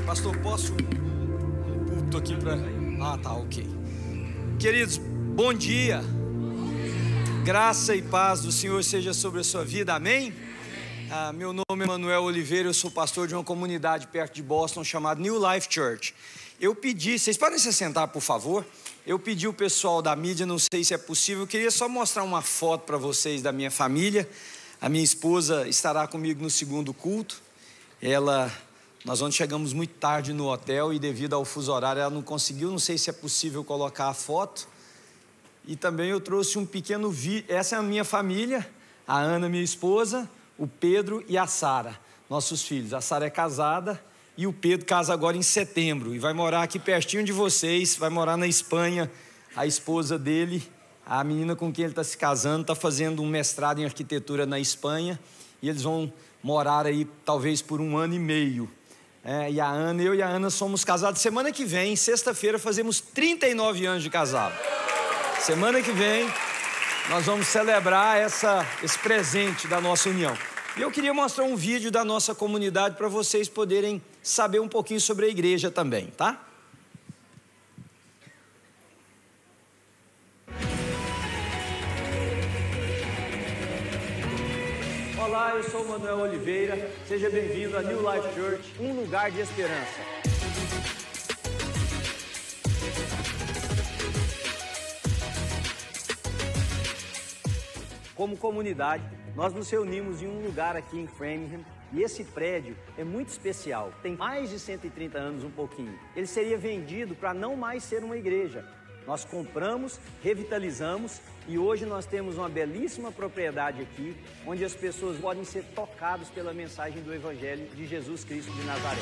Pastor, posso um púlpito aqui para... Ah, tá, ok. Queridos, bom dia. Graça e paz do Senhor seja sobre a sua vida, amém? Meu nome é Manuel Oliveira, eu sou pastor de uma comunidade perto de Boston chamada New Life Church. Eu pedi, vocês podem se sentar por favor? Eu pedi o pessoal da mídia, não sei se é possível, eu queria só mostrar uma foto para vocês da minha família. A minha esposa estará comigo no segundo culto. Nós ontem chegamos muito tarde no hotel e devido ao fuso horário ela não conseguiu, não sei se é possível colocar a foto. E também eu trouxe um pequeno vídeo, essa é a minha família, a Ana, minha esposa, o Pedro e a Sara, nossos filhos. A Sara é casada e o Pedro casa agora em setembro e vai morar aqui pertinho de vocês, vai morar na Espanha. A esposa dele, a menina com quem ele está se casando, está fazendo um mestrado em arquitetura na Espanha e eles vão morar aí talvez por 1 ano e meio. E a Ana, eu e a Ana somos casados. Semana que vem, sexta-feira, fazemos 39 anos de casado. Semana que vem, nós vamos celebrar esse presente da nossa união. E eu queria mostrar um vídeo da nossa comunidade para vocês poderem saber um pouquinho sobre a igreja também, tá? Olá, eu sou o Manuel Oliveira, seja bem-vindo a New Life Church, um lugar de esperança. Como comunidade, nós nos reunimos em um lugar aqui em Framingham e esse prédio é muito especial, tem mais de 130 anos um pouquinho. Ele seria vendido para não mais ser uma igreja. Nós compramos, revitalizamos e hoje nós temos uma belíssima propriedade aqui, onde as pessoas podem ser tocadas pela mensagem do Evangelho de Jesus Cristo de Nazaré.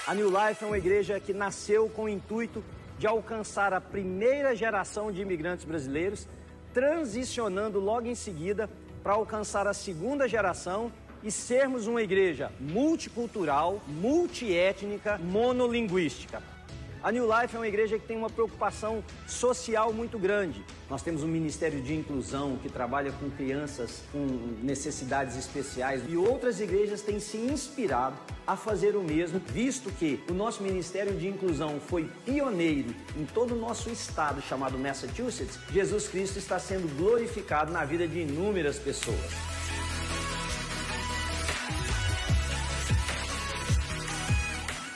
A New Life é uma igreja que nasceu com o intuito de alcançar a primeira geração de imigrantes brasileiros, transicionando logo em seguida para alcançar a segunda geração e sermos uma igreja multicultural, multiétnica, monolinguística. A New Life é uma igreja que tem uma preocupação social muito grande. Nós temos um ministério de inclusão que trabalha com crianças com necessidades especiais e outras igrejas têm se inspirado a fazer o mesmo, visto que o nosso ministério de inclusão foi pioneiro em todo o nosso estado chamado Massachusetts. Jesus Cristo está sendo glorificado na vida de inúmeras pessoas.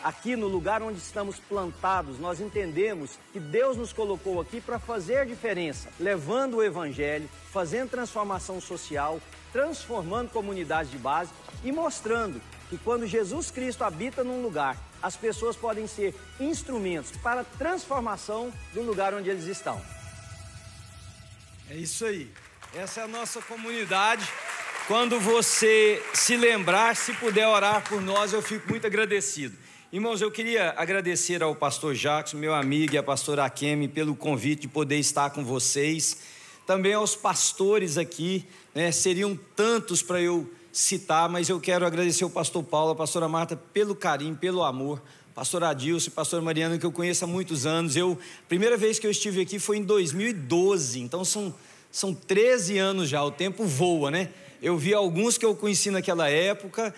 Aqui no lugar onde estamos plantados, nós entendemos que Deus nos colocou aqui para fazer diferença, levando o Evangelho, fazendo transformação social, transformando comunidades de base e mostrando que quando Jesus Cristo habita num lugar, as pessoas podem ser instrumentos para a transformação do lugar onde eles estão. É isso aí, essa é a nossa comunidade. Quando você se lembrar, se puder orar por nós, eu fico muito agradecido. Irmãos, eu queria agradecer ao pastor Jackson, meu amigo, e à pastora Akemi pelo convite de poder estar com vocês. Também aos pastores aqui, seriam tantos para eu citar, mas eu quero agradecer ao pastor Paulo, a pastora Marta, pelo carinho, pelo amor. Pastor Adilson e pastor Mariana, que eu conheço há muitos anos. A primeira vez que eu estive aqui foi em 2012, então são 13 anos já, o tempo voa, né? Eu vi alguns que eu conheci naquela época,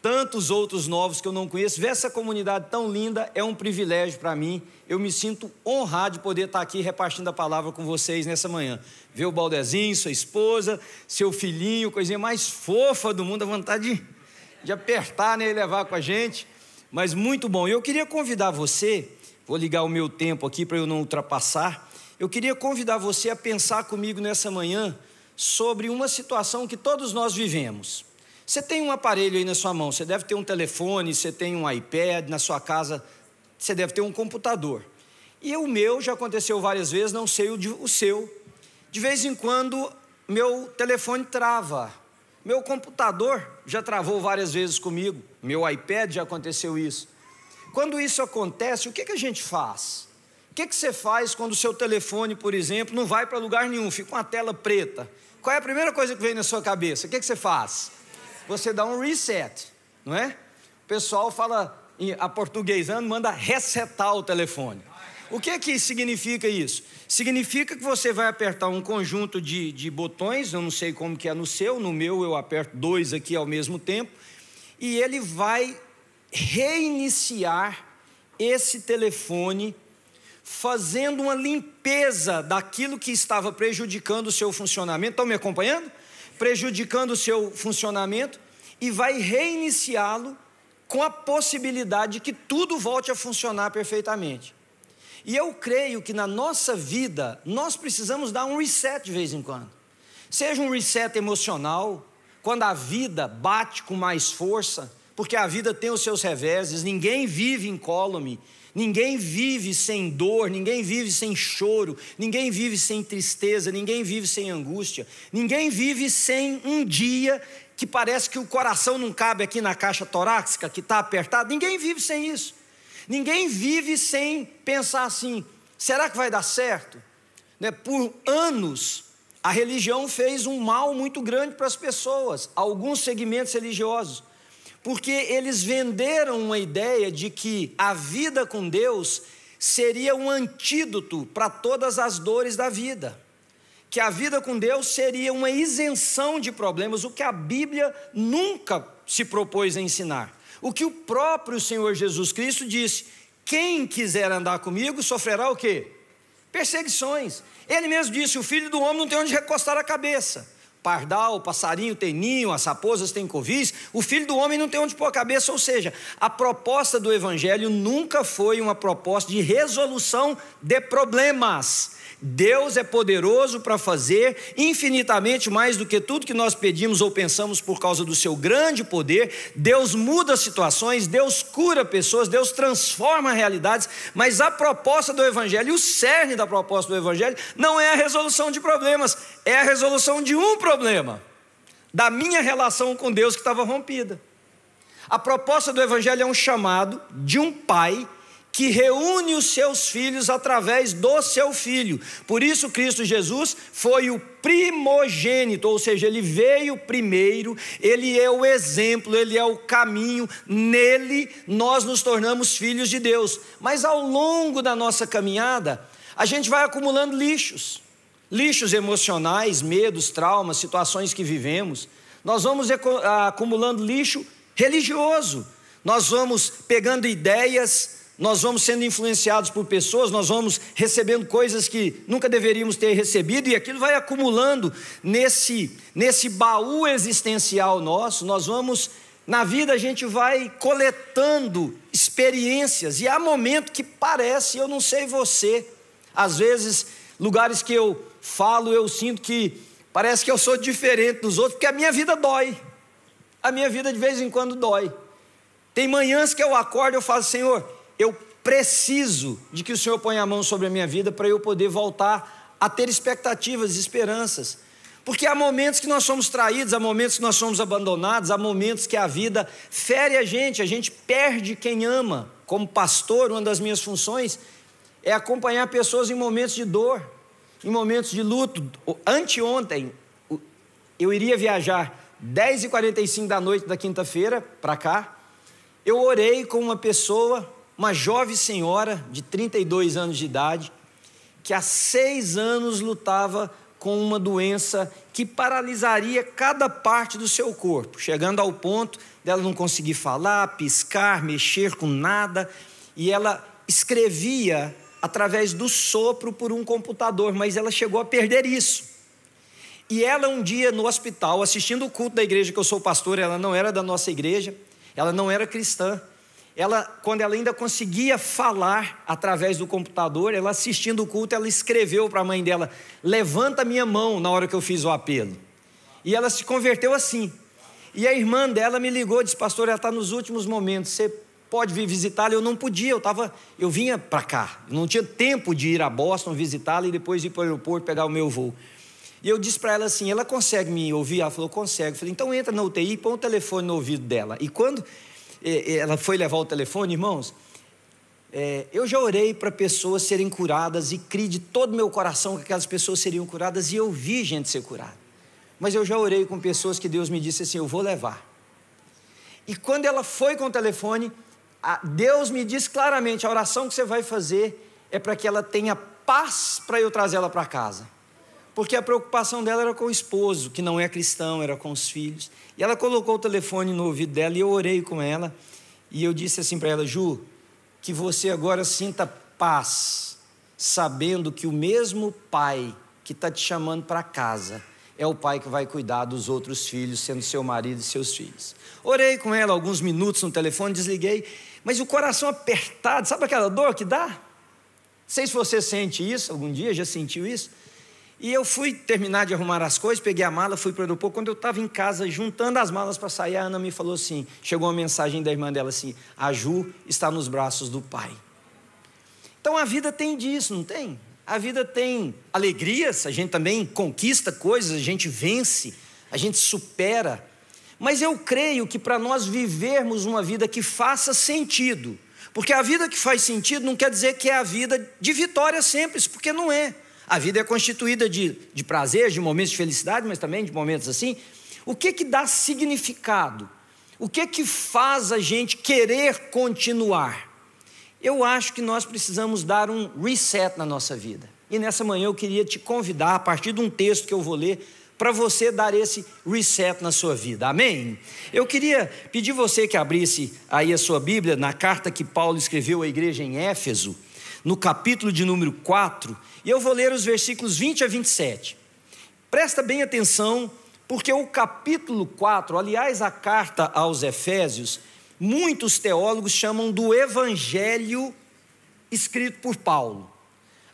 tantos outros novos que eu não conheço. Ver essa comunidade tão linda é um privilégio para mim. Eu me sinto honrado de poder estar aqui repartindo a palavra com vocês nessa manhã. Ver o Baldezinho, sua esposa, seu filhinho, coisinha mais fofa do mundo, a vontade de apertar, né, e levar com a gente. Mas muito bom. Eu queria convidar você, vou ligar o meu tempo aqui para eu não ultrapassar. Eu queria convidar você a pensar comigo nessa manhã sobre uma situação que todos nós vivemos. Você tem um aparelho aí na sua mão, você deve ter um telefone, você tem um iPad, na sua casa você deve ter um computador. E o meu já aconteceu várias vezes, não sei o seu. De vez em quando meu telefone trava, meu computador já travou várias vezes comigo, meu iPad já aconteceu isso. Quando isso acontece, o que a gente faz? O que você faz quando o seu telefone, por exemplo, não vai para lugar nenhum, fica uma tela preta? Qual é a primeira coisa que vem na sua cabeça? O que você faz? Você dá um reset, não é? O pessoal fala, aportuguesando, manda resetar o telefone. O que significa isso? Significa que você vai apertar um conjunto de botões, eu não sei como que é no seu, no meu eu aperto 2 aqui ao mesmo tempo, e ele vai reiniciar esse telefone, fazendo uma limpeza daquilo que estava prejudicando o seu funcionamento. Estão me acompanhando? Prejudicando o seu funcionamento, e vai reiniciá-lo com a possibilidade de que tudo volte a funcionar perfeitamente. E eu creio que na nossa vida, nós precisamos dar um reset de vez em quando. Seja um reset emocional, quando a vida bate com mais força, porque a vida tem os seus reveses, ninguém vive incólume, ninguém vive sem dor, ninguém vive sem choro, ninguém vive sem tristeza, ninguém vive sem angústia, ninguém vive sem um dia que parece que o coração não cabe aqui na caixa torácica, que está apertado. Ninguém vive sem isso. Ninguém vive sem pensar assim: será que vai dar certo? Por anos, a religião fez um mal muito grande para as pessoas, alguns segmentos religiosos, porque eles venderam uma ideia de que a vida com Deus seria um antídoto para todas as dores da vida, que a vida com Deus seria uma isenção de problemas, o que a Bíblia nunca se propôs a ensinar. O que o próprio Senhor Jesus Cristo disse: quem quiser andar comigo sofrerá o quê? Perseguições. Ele mesmo disse: o filho do homem não tem onde recostar a cabeça. Pardal, o passarinho tem ninho, as raposas têm covis, o filho do homem não tem onde pôr a cabeça. Ou seja, a proposta do Evangelho nunca foi uma proposta de resolução de problemas. Deus é poderoso para fazer infinitamente mais do que tudo que nós pedimos ou pensamos por causa do seu grande poder. Deus muda situações, Deus cura pessoas, Deus transforma realidades, mas a proposta do Evangelho, e o cerne da proposta do Evangelho, não é a resolução de problemas, é a resolução de um problema, da minha relação com Deus que estava rompida. A proposta do Evangelho é um chamado de um pai que reúne os seus filhos através do seu Filho. Por isso Cristo Jesus foi o primogênito, ou seja, ele veio primeiro, ele é o exemplo, ele é o caminho, nele nós nos tornamos filhos de Deus. Mas ao longo da nossa caminhada, a gente vai acumulando lixos emocionais, medos, traumas, situações que vivemos. Nós vamos acumulando lixo religioso, nós vamos pegando ideias, nós vamos sendo influenciados por pessoas, nós vamos recebendo coisas que nunca deveríamos ter recebido, e aquilo vai acumulando nesse baú existencial nosso. Nós vamos, na vida a gente vai coletando experiências, e há momento que parece, eu não sei você, às vezes, lugares que eu falo, eu sinto que parece que eu sou diferente dos outros, porque a minha vida dói, a minha vida de vez em quando dói. Tem manhãs que eu acordo e eu falo: Senhor, eu preciso de que o Senhor ponha a mão sobre a minha vida para eu poder voltar a ter expectativas e esperanças. Porque há momentos que nós somos traídos, há momentos que nós somos abandonados, há momentos que a vida fere a gente perde quem ama. Como pastor, uma das minhas funções é acompanhar pessoas em momentos de dor, em momentos de luto. Anteontem, eu iria viajar 10h45 da noite da quinta-feira para cá. Eu orei com uma pessoa, uma jovem senhora de 32 anos de idade, que há 6 anos lutava com uma doença que paralisaria cada parte do seu corpo, chegando ao ponto dela não conseguir falar, piscar, mexer com nada, e ela escrevia através do sopro por um computador, mas ela chegou a perder isso. E ela um dia no hospital, assistindo o culto da igreja que eu sou pastor, ela não era da nossa igreja, ela não era cristã, quando ela ainda conseguia falar através do computador, ela assistindo o culto, ela escreveu para a mãe dela: levanta minha mão, na hora que eu fiz o apelo. E ela se converteu assim. E a irmã dela me ligou, disse: pastor, ela está nos últimos momentos, você pode vir visitá-la? Eu não podia, eu vinha para cá, não tinha tempo de ir a Boston visitá-la e depois ir para o aeroporto pegar o meu voo. E eu disse para ela assim: ela consegue me ouvir? Ela falou: consegue. Eu falei: então entra na UTI e põe o telefone no ouvido dela. E quando ela foi levar o telefone, irmãos, eu já orei para pessoas serem curadas e criei de todo o meu coração que aquelas pessoas seriam curadas, e eu vi gente ser curada. Mas eu já orei com pessoas que Deus me disse assim: eu vou levar. E quando ela foi com o telefone, Deus me disse claramente: a oração que você vai fazer é para que ela tenha paz para eu trazer ela para casa. Porque a preocupação dela era com o esposo, que não é cristão, era com os filhos. E ela colocou o telefone no ouvido dela e eu orei com ela. E eu disse assim para ela: Ju, que você agora sinta paz, sabendo que o mesmo pai que está te chamando para casa é o pai que vai cuidar dos outros filhos, sendo seu marido e seus filhos. Orei com ela alguns minutos no telefone, desliguei, mas o coração apertado, sabe aquela dor que dá? Não sei se você sente isso, algum dia já sentiu isso? E eu fui terminar de arrumar as coisas, peguei a mala, fui para o aeroporto. Quando eu estava em casa, juntando as malas para sair, a Ana me falou assim, chegou uma mensagem da irmã dela assim: a Ju está nos braços do pai. Então a vida tem disso, não tem? A vida tem alegrias, a gente também conquista coisas, a gente vence, a gente supera. Mas eu creio que para nós vivermos uma vida que faça sentido, porque a vida que faz sentido não quer dizer que é a vida de vitória sempre, porque não é. A vida é constituída de prazer, de momentos de felicidade, mas também de momentos assim. O que dá significado? O que faz a gente querer continuar? Eu acho que nós precisamos dar um reset na nossa vida. E nessa manhã eu queria te convidar, a partir de um texto que eu vou ler, para você dar esse reset na sua vida. Amém? Eu queria pedir você que abrisse aí a sua Bíblia, na carta que Paulo escreveu à igreja em Éfeso, no capítulo de número 4, e eu vou ler os versículos 20 a 27. Presta bem atenção, porque o capítulo 4, aliás, a carta aos Efésios, muitos teólogos chamam do evangelho escrito por Paulo.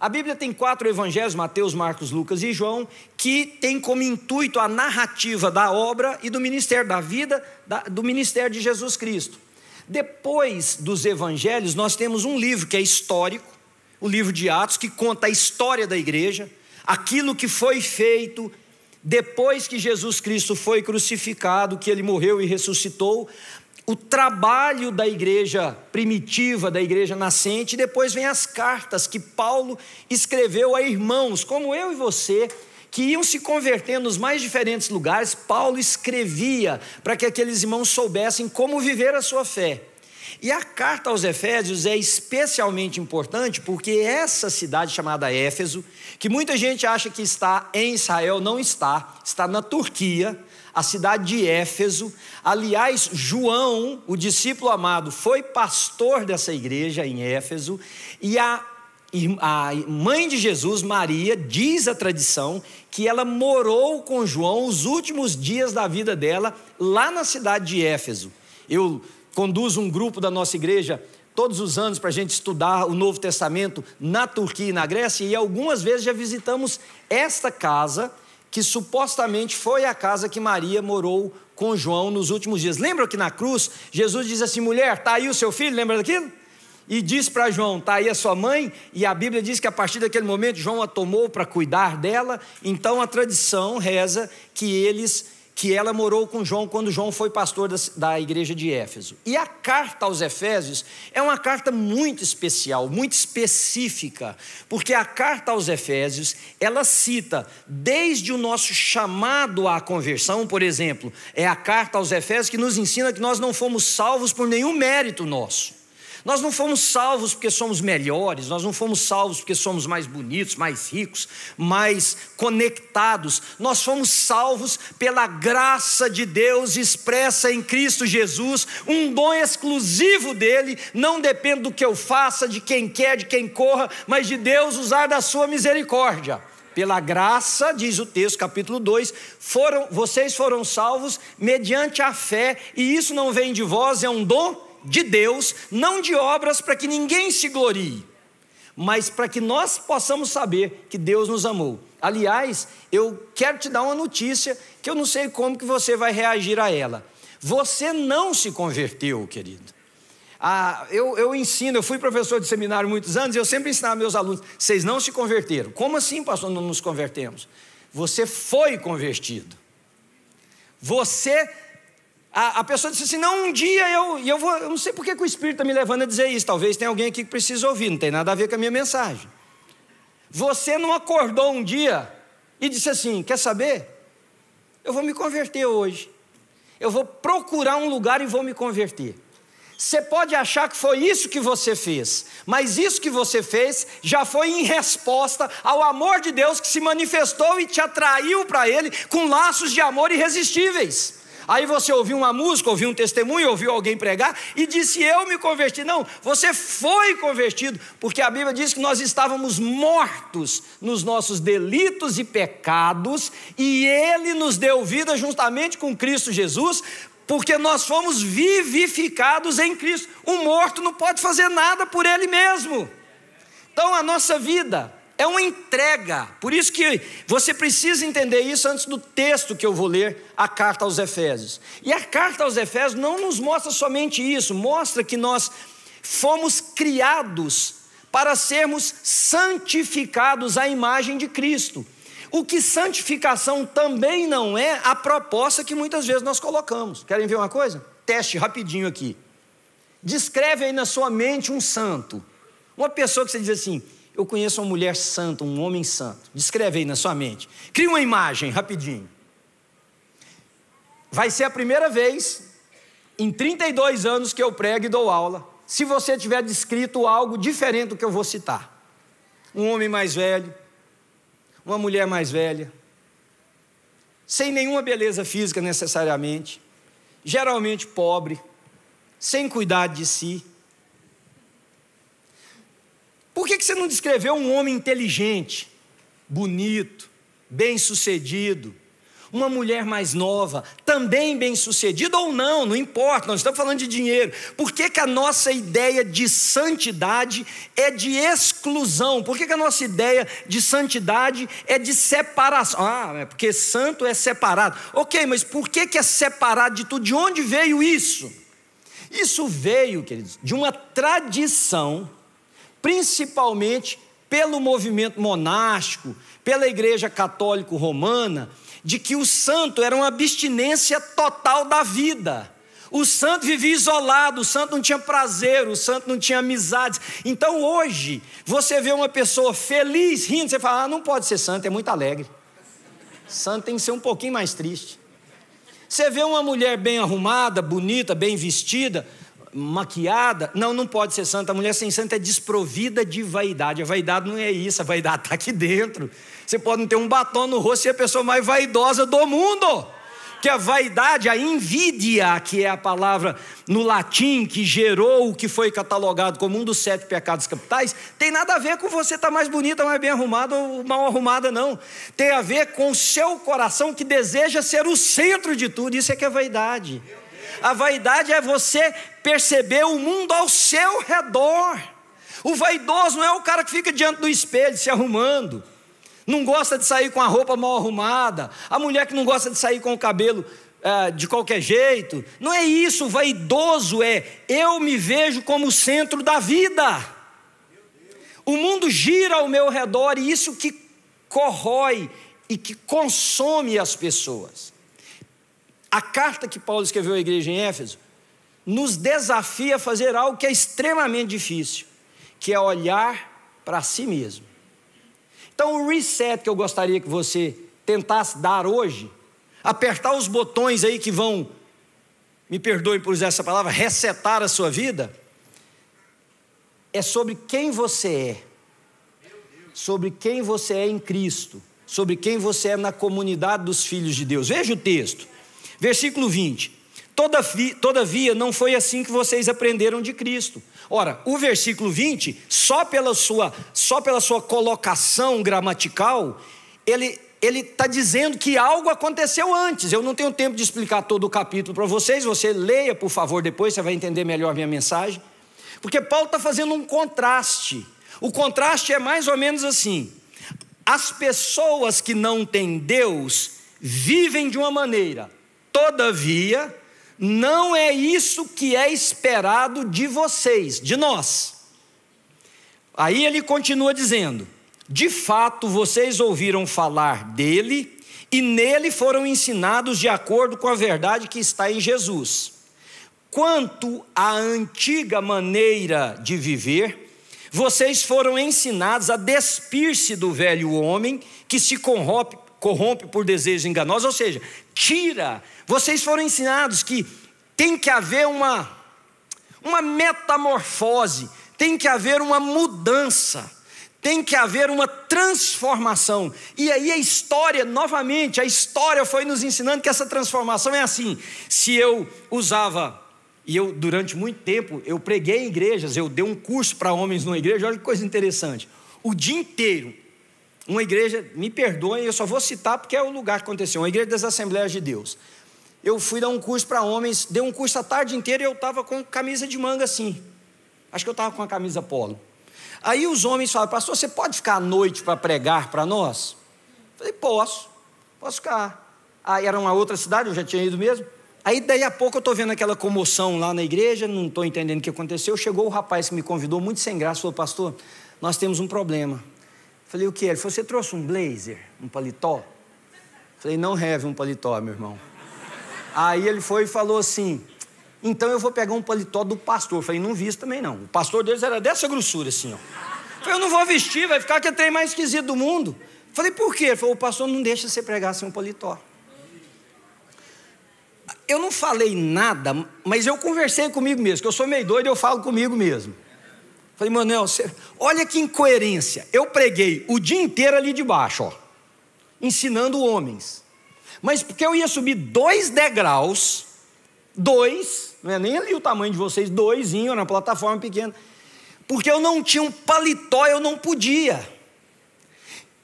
A Bíblia tem 4 evangelhos, Mateus, Marcos, Lucas e João, que tem como intuito a narrativa da obra e do ministério da vida, do ministério de Jesus Cristo. Depois dos evangelhos, nós temos um livro que é histórico, o livro de Atos, que conta a história da igreja, aquilo que foi feito depois que Jesus Cristo foi crucificado, que ele morreu e ressuscitou, o trabalho da igreja primitiva, da igreja nascente. E depois vem as cartas que Paulo escreveu a irmãos, como eu e você, que iam se convertendo nos mais diferentes lugares. Paulo escrevia para que aqueles irmãos soubessem como viver a sua fé. E a carta aos Efésios é especialmente importante porque essa cidade chamada Éfeso, que muita gente acha que está em Israel, não está, está na Turquia, a cidade de Éfeso. Aliás, João, o discípulo amado, foi pastor dessa igreja em Éfeso, e a mãe de Jesus, Maria, diz a tradição que ela morou com João os últimos dias da vida dela lá na cidade de Éfeso. Eu conduzo um grupo da nossa igreja todos os anos para a gente estudar o Novo Testamento na Turquia e na Grécia, e algumas vezes já visitamos esta casa, que supostamente foi a casa que Maria morou com João nos últimos dias. Lembra que na cruz, Jesus diz assim: mulher, está aí o seu filho, lembra daquilo? E diz para João: está aí a sua mãe. E a Bíblia diz que a partir daquele momento João a tomou para cuidar dela. Então a tradição reza que ela morou com João quando João foi pastor da igreja de Éfeso. E a carta aos Efésios é uma carta muito especial, muito específica, porque a carta aos Efésios, ela cita desde o nosso chamado à conversão. Por exemplo, é a carta aos Efésios que nos ensina que nós não fomos salvos por nenhum mérito nosso. Nós não fomos salvos porque somos melhores, nós não fomos salvos porque somos mais bonitos, mais ricos, mais conectados. Nós fomos salvos pela graça de Deus expressa em Cristo Jesus, um dom exclusivo dele, não depende do que eu faça, de quem quer, de quem corra, mas de Deus usar da sua misericórdia. Pela graça, diz o texto, capítulo 2, vocês foram salvos mediante a fé, e isso não vem de vós, é um dom de Deus, não de obras para que ninguém se glorie, mas para que nós possamos saber que Deus nos amou. Aliás, eu quero te dar uma notícia que eu não sei como que você vai reagir a ela. Você não se converteu, querido. Eu ensino, eu fui professor de seminário muitos anos, e eu sempre ensinava meus alunos: vocês não se converteram. Como assim, pastor, não nos convertemos? Você foi convertido. A pessoa disse assim: não, um dia eu não sei porque que o Espírito está me levando a dizer isso, talvez tenha alguém aqui que precisa ouvir, não tem nada a ver com a minha mensagem. Você não acordou um dia e disse assim: quer saber? Eu vou me converter hoje, eu vou procurar um lugar e vou me converter. Você pode achar que foi isso que você fez, mas isso que você fez já foi em resposta ao amor de Deus que se manifestou e te atraiu para Ele com laços de amor irresistíveis. Aí você ouviu uma música, ouviu um testemunho, ouviu alguém pregar e disse: eu me converti. Não, você foi convertido, porque a Bíblia diz que nós estávamos mortos nos nossos delitos e pecados, e Ele nos deu vida juntamente com Cristo Jesus, porque nós fomos vivificados em Cristo. O morto não pode fazer nada por ele mesmo. Então a nossa vida é uma entrega. Por isso que você precisa entender isso antes do texto que eu vou ler, a carta aos Efésios. E a carta aos Efésios não nos mostra somente isso, mostra que nós fomos criados para sermos santificados à imagem de Cristo. O que santificação também não é a proposta que muitas vezes nós colocamos. Querem ver uma coisa? Teste rapidinho aqui. Descreve aí na sua mente um santo. Uma pessoa que você diz assim: eu conheço uma mulher santa, um homem santo. Descreve aí na sua mente. Cria uma imagem rapidinho. Vai ser a primeira vez em 32 anos que eu prego e dou aula, se você tiver descrito algo diferente do que eu vou citar. Um homem mais velho, uma mulher mais velha, sem nenhuma beleza física necessariamente, geralmente pobre, sem cuidar de si. Por que você não descreveu um homem inteligente, bonito, bem-sucedido? Uma mulher mais nova, também bem-sucedida ou não, não importa, nós estamos falando de dinheiro. Por que a nossa ideia de santidade é de exclusão? Por que a nossa ideia de santidade é de separação? É porque santo é separado. Ok, mas por que é separado de tudo? De onde veio isso? Isso veio, queridos, de uma tradição, principalmente pelo movimento monástico, pela Igreja Católica Romana, de que o santo era uma abstinência total da vida. O santo vivia isolado, o santo não tinha prazer, o santo não tinha amizades. Então hoje, você vê uma pessoa feliz, rindo, você fala: não pode ser santo, é muito alegre. Santo tem que ser um pouquinho mais triste. Você vê uma mulher bem arrumada, bonita, bem vestida, maquiada, não pode ser santa. A mulher sem santo é desprovida de vaidade. A vaidade não é isso, a vaidade está aqui dentro. Você pode não ter um batom no rosto e ser a pessoa mais vaidosa do mundo. Que a vaidade, a invídia, que é a palavra no latim que gerou o que foi catalogado como um dos 7 pecados capitais, tem nada a ver com você estar mais bonita, mais bem arrumada ou mal arrumada, não. Tem a ver com o seu coração que deseja ser o centro de tudo. Isso é que é vaidade. A vaidade é você perceber o mundo ao seu redor. O vaidoso não é o cara que fica diante do espelho se arrumando, não gosta de sair com a roupa mal arrumada, a mulher que não gosta de sair com o cabelo de qualquer jeito. Não é isso. O vaidoso é: eu me vejo como o centro da vida. O mundo gira ao meu redor, e isso que corrói e que consome as pessoas. A carta que Paulo escreveu à igreja em Éfeso nos desafia a fazer algo que é extremamente difícil, que é olhar para si mesmo. Então o reset que eu gostaria que você tentasse dar hoje, apertar os botões aí que vão, me perdoe por usar essa palavra, resetar a sua vida, é sobre quem você é, sobre quem você é em Cristo, sobre quem você é na comunidade dos filhos de Deus. Veja o texto, versículo 20. Todavia não foi assim que vocês aprenderam de Cristo. Ora, o versículo 20, só pela sua colocação gramatical, ele está dizendo que algo aconteceu antes. Eu não tenho tempo de explicar todo o capítulo para vocês. Você leia, por favor, depois você vai entender melhor a minha mensagem. Porque Paulo está fazendo um contraste. O contraste é mais ou menos assim: as pessoas que não têm Deus vivem de uma maneira, todavia não é isso que é esperado de vocês, de nós. Aí ele continua dizendo: de fato vocês ouviram falar dele e nele foram ensinados de acordo com a verdade que está em Jesus. Quanto à antiga maneira de viver, vocês foram ensinados a despir-se do velho homem que se corrompe por desejos enganosos, ou seja, vocês foram ensinados que tem que haver uma metamorfose, tem que haver uma mudança, tem que haver uma transformação. E aí a história, novamente, a história foi nos ensinando que essa transformação é assim. Se eu usava, e eu durante muito tempo, eu preguei em igrejas, eu dei um curso para homens numa igreja, olha que coisa interessante. O dia inteiro, uma igreja, me perdoem, eu só vou citar porque é o lugar que aconteceu, uma igreja das Assembleias de Deus. Eu fui dar um curso para homens, dei um curso a tarde inteira e eu estava com camisa de manga assim. Acho que eu estava com a camisa polo. Aí os homens falaram: pastor, você pode ficar à noite para pregar para nós? Eu falei: posso ficar. Aí era uma outra cidade, eu já tinha ido mesmo. Aí daí a pouco eu estou vendo aquela comoção lá na igreja, não estou entendendo o que aconteceu. Chegou o rapaz que me convidou, muito sem graça, falou: pastor, nós temos um problema. Eu falei: o que? Ele falou: você trouxe um blazer, um paletó? Eu falei: não have um paletó, meu irmão. Aí ele foi e falou assim: então eu vou pegar um paletó do pastor. Eu falei: não visto também não. O pastor deles era dessa grossura assim, ó. Eu falei: eu não vou vestir, vai ficar aquele trem mais esquisito do mundo. Eu falei: por quê? Ele falou: o pastor não deixa você pregar sem um paletó. Eu não falei nada, mas eu conversei comigo mesmo, que eu sou meio doido, eu falo comigo mesmo. Eu falei: Manuel, olha que incoerência. Eu preguei o dia inteiro ali de baixo, ó, ensinando homens. Mas porque eu ia subir 2 degraus, 2, não é nem ali o tamanho de vocês, 2 na plataforma pequena, porque eu não tinha um paletó, eu não podia.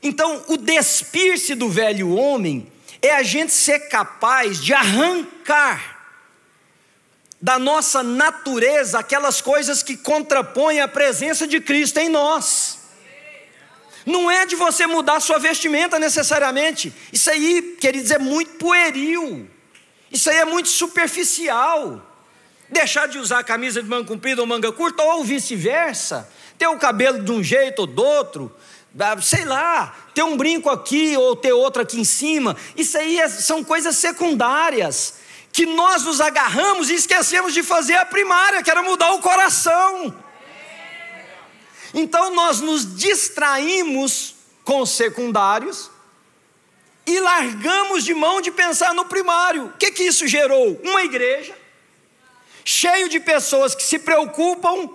Então o despir-se do velho homem é a gente ser capaz de arrancar da nossa natureza aquelas coisas que contrapõem a presença de Cristo em nós. Não é de você mudar sua vestimenta necessariamente. Isso aí, queridos, é muito pueril. Isso aí é muito superficial. Deixar de usar camisa de manga comprida ou manga curta, ou vice-versa. Ter o cabelo de um jeito ou do outro, sei lá, ter um brinco aqui ou ter outro aqui em cima. Isso aí são coisas secundárias, que nós nos agarramos e esquecemos de fazer a primária, que era mudar o coração. Então nós nos distraímos com os secundários e largamos de mão de pensar no primário. O que isso gerou? Uma igreja cheia de pessoas que se preocupam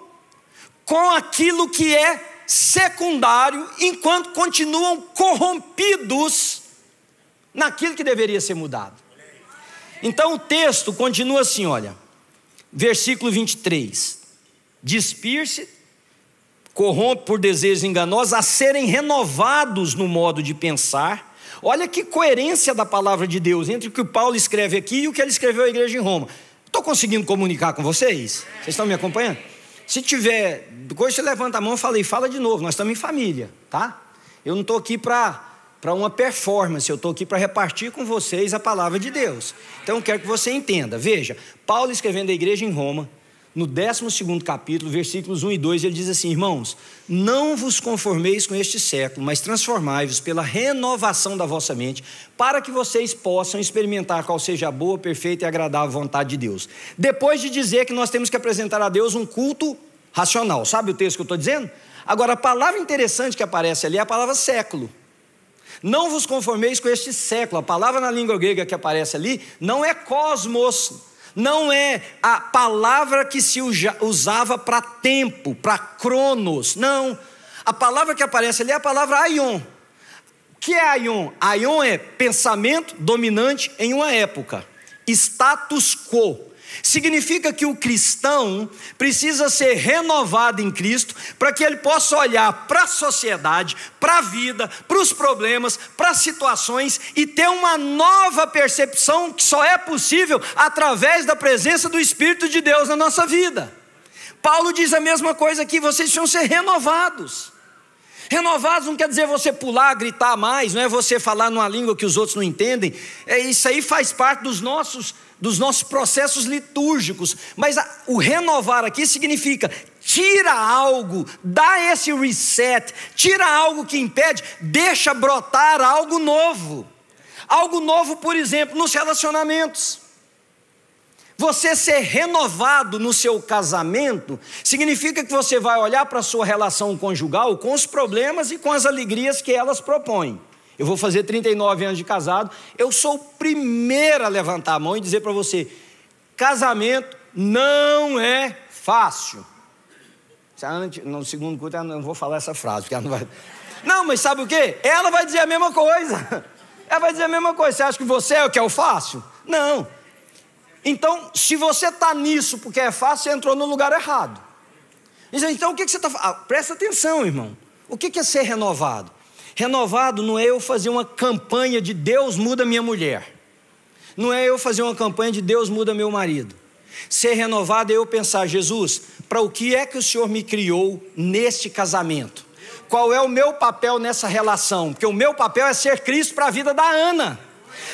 com aquilo que é secundário, enquanto continuam corrompidos naquilo que deveria ser mudado. Então o texto continua assim, olha, versículo 23: despir-se, corrompe por desejos enganosos, a serem renovados no modo de pensar. Olha que coerência da palavra de Deus entre o que o Paulo escreve aqui e o que ele escreveu à igreja em Roma. Estou conseguindo comunicar com vocês? Vocês estão me acompanhando? Se tiver, depois você levanta a mão e fala de novo, nós estamos em família, tá? Eu não estou aqui para uma performance, eu estou aqui para repartir com vocês a palavra de Deus. Então eu quero que você entenda. Veja, Paulo escrevendo à igreja em Roma, no 12º capítulo, versículos 1 e 2, ele diz assim: irmãos, não vos conformeis com este século, mas transformai-vos pela renovação da vossa mente, para que vocês possam experimentar qual seja a boa, perfeita e agradável vontade de Deus. Depois de dizer que nós temos que apresentar a Deus um culto racional, sabe o texto que eu estou dizendo? Agora, a palavra interessante que aparece ali é a palavra século. Não vos conformeis com este século. A palavra na língua grega que aparece ali não é cosmos, não é a palavra que se usava para tempo, para cronos, não. A palavra que aparece ali é a palavra aion. O que é aion? Aion é pensamento dominante em uma época, status quo. Significa que o cristão precisa ser renovado em Cristo para que ele possa olhar para a sociedade, para a vida, para os problemas, para as situações e ter uma nova percepção que só é possível através da presença do Espírito de Deus na nossa vida. Paulo diz a mesma coisa aqui: vocês precisam ser renovados. Renovados não quer dizer você pular, gritar mais, não é você falar numa língua que os outros não entendem. Isso aí faz parte dos nossos processos litúrgicos, mas o renovar aqui significa tira algo, dá esse reset, tira algo que impede, deixa brotar algo novo, por exemplo, nos relacionamentos. Você ser renovado no seu casamento significa que você vai olhar para a sua relação conjugal com os problemas e com as alegrias que elas propõem. Eu vou fazer 39 anos de casado, eu sou o primeiro a levantar a mão e dizer para você: casamento não é fácil. No segundo culto eu não vou falar essa frase, porque ela não vai... Não, mas sabe o quê? Ela vai dizer a mesma coisa. Ela vai dizer a mesma coisa. Você acha que você é o que é o fácil? Não. Então, se você está nisso porque é fácil, você entrou no lugar errado. Então, o que você está fazendo? Presta atenção, irmão. O que é ser renovado? Renovado não é eu fazer uma campanha de Deus muda minha mulher. Não é eu fazer uma campanha de Deus muda meu marido. Ser renovado é eu pensar, Jesus, para o que é que o Senhor me criou neste casamento? Qual é o meu papel nessa relação? Porque o meu papel é ser Cristo para a vida da Ana.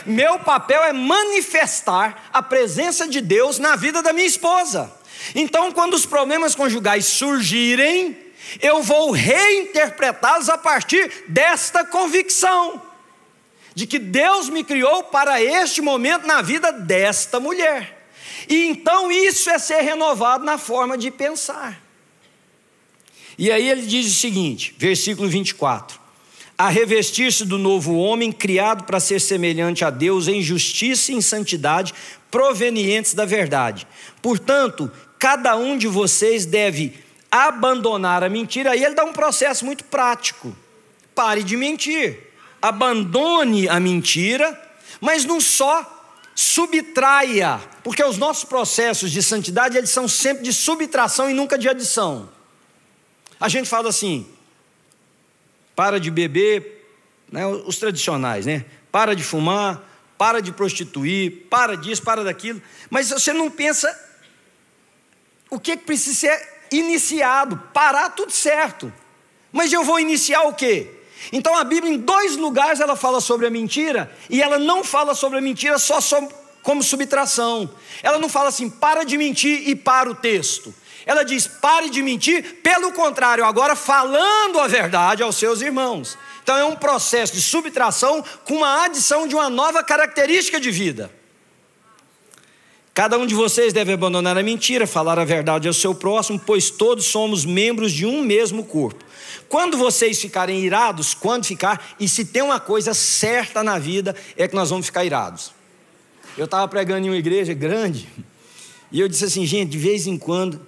Meu papel é manifestar a presença de Deus na vida da minha esposa. Então, quando os problemas conjugais surgirem, eu vou reinterpretá-los a partir desta convicção de que Deus me criou para este momento na vida desta mulher. E então isso é ser renovado na forma de pensar. E aí ele diz o seguinte, versículo 24: a revestir-se do novo homem, criado para ser semelhante a Deus em justiça e em santidade, provenientes da verdade. Portanto, cada um de vocês deve abandonar a mentira. Aí ele dá um processo muito prático. Pare de mentir, abandone a mentira, mas não só subtraia, porque os nossos processos de santidade, eles são sempre de subtração e nunca de adição. A gente fala assim, para de beber, né, os tradicionais, né? Para de fumar, para de prostituir, para disso, para daquilo, mas você não pensa o que precisa ser iniciado. Parar tudo certo, mas eu vou iniciar o quê? Então a Bíblia em 2 lugares ela fala sobre a mentira, e ela não fala sobre a mentira só como subtração. Ela não fala assim, para de mentir e para o texto. Ela diz, pare de mentir, pelo contrário, agora falando a verdade aos seus irmãos. Então é um processo de subtração com uma adição de uma nova característica de vida. Cada um de vocês deve abandonar a mentira, falar a verdade ao seu próximo, pois todos somos membros de um mesmo corpo. Quando vocês ficarem irados, quando ficar, e se tem uma coisa certa na vida, é que nós vamos ficar irados. Eu estava pregando em uma igreja grande, e eu disse assim, gente, de vez em quando,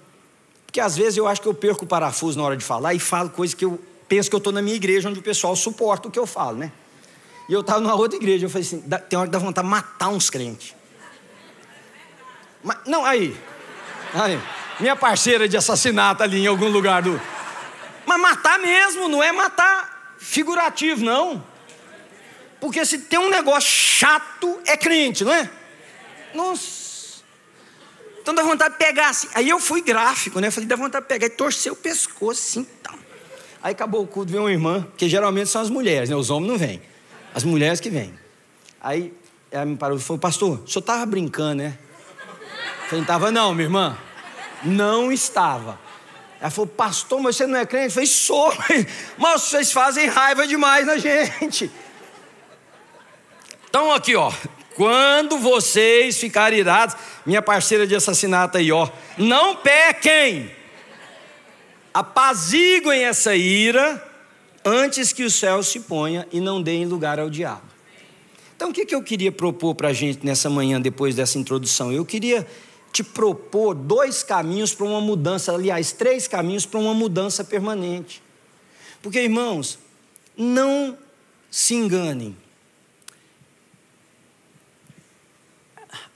porque às vezes eu acho que eu perco o parafuso na hora de falar, e falo coisas que eu penso que eu estou na minha igreja, onde o pessoal suporta o que eu falo, né? E eu estava numa outra igreja, eu falei assim, tem hora que dá vontade de matar uns crentes. Mas, não, aí, minha parceira de assassinato ali em algum lugar do... Mas matar mesmo, não é matar figurativo, não. Porque se tem um negócio chato, é crente, não é? Nossa. Então dá vontade de pegar assim. Aí eu fui gráfico, né? Falei, dá vontade de pegar e torcer o pescoço assim, tal. Aí acabou o culto, veio uma irmã, que geralmente são as mulheres, né? Os homens não vêm. As mulheres que vêm. Aí ela me parou e falou, pastor, o senhor estava brincando, né? Eu falei, não estava não, minha irmã. Não estava. Ela falou, pastor, mas você não é crente? Eu falei, sou, mas vocês fazem raiva demais na gente. Então aqui, ó, quando vocês ficarem irados, minha parceira de assassinato aí, ó, não pequem, apaziguem essa ira antes que o céu se ponha e não deem lugar ao diabo. Então o que eu queria propor para a gente nessa manhã, depois dessa introdução? Eu queria te propor 2 caminhos para uma mudança, aliás, 3 caminhos para uma mudança permanente. Porque, irmãos, não se enganem.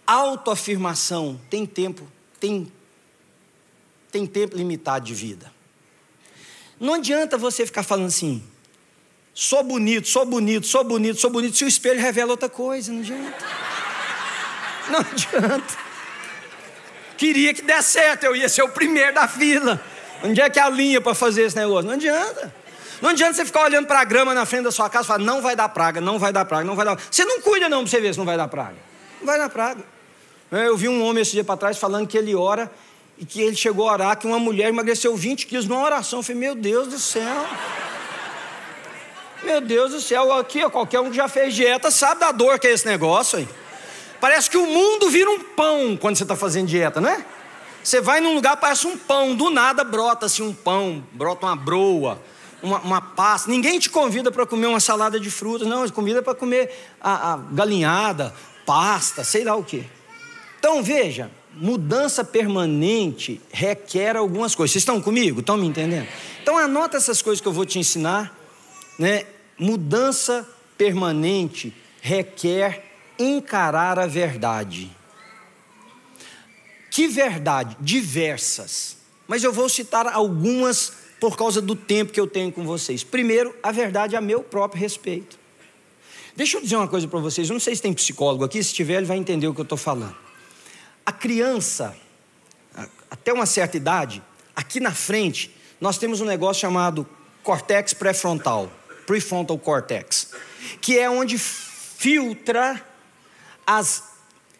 Autoafirmação tem tempo limitado de vida. Não adianta você ficar falando assim, sou bonito, sou bonito, sou bonito, sou bonito, se o espelho revela outra coisa, não adianta. Não adianta. Queria que desse certo, eu ia ser o primeiro da fila. Onde é que é a linha para fazer esse negócio? Não adianta. Não adianta você ficar olhando para a grama na frente da sua casa e falar, não vai dar praga, não vai dar praga, não vai dar praga. Você não cuida não para você ver se não vai dar praga. Não vai dar praga. Eu vi um homem esse dia para trás falando que ele ora e que ele chegou a orar que uma mulher emagreceu 20 quilos numa oração. Eu falei, meu Deus do céu. Meu Deus do céu. Aqui, ó, qualquer um que já fez dieta sabe da dor que é esse negócio aí. Parece que o mundo vira um pão quando você está fazendo dieta, não é? Você vai num lugar, parece um pão, do nada brota assim um pão, brota uma broa, uma pasta. Ninguém te convida para comer uma salada de frutas, não, te convida para comer a galinhada, pasta, sei lá o quê. Então veja, mudança permanente requer algumas coisas. Vocês estão comigo? Estão me entendendo? Então anota essas coisas que eu vou te ensinar, né? Mudança permanente requer encarar a verdade. Que verdade? Diversas. Mas eu vou citar algumas por causa do tempo que eu tenho com vocês. Primeiro, a verdade a meu próprio respeito. Deixa eu dizer uma coisa para vocês. Eu não sei se tem psicólogo aqui. Se tiver, ele vai entender o que eu estou falando. A criança, até uma certa idade, aqui na frente, nós temos um negócio chamado córtex pré-frontal, prefrontal cortex, que é onde filtra as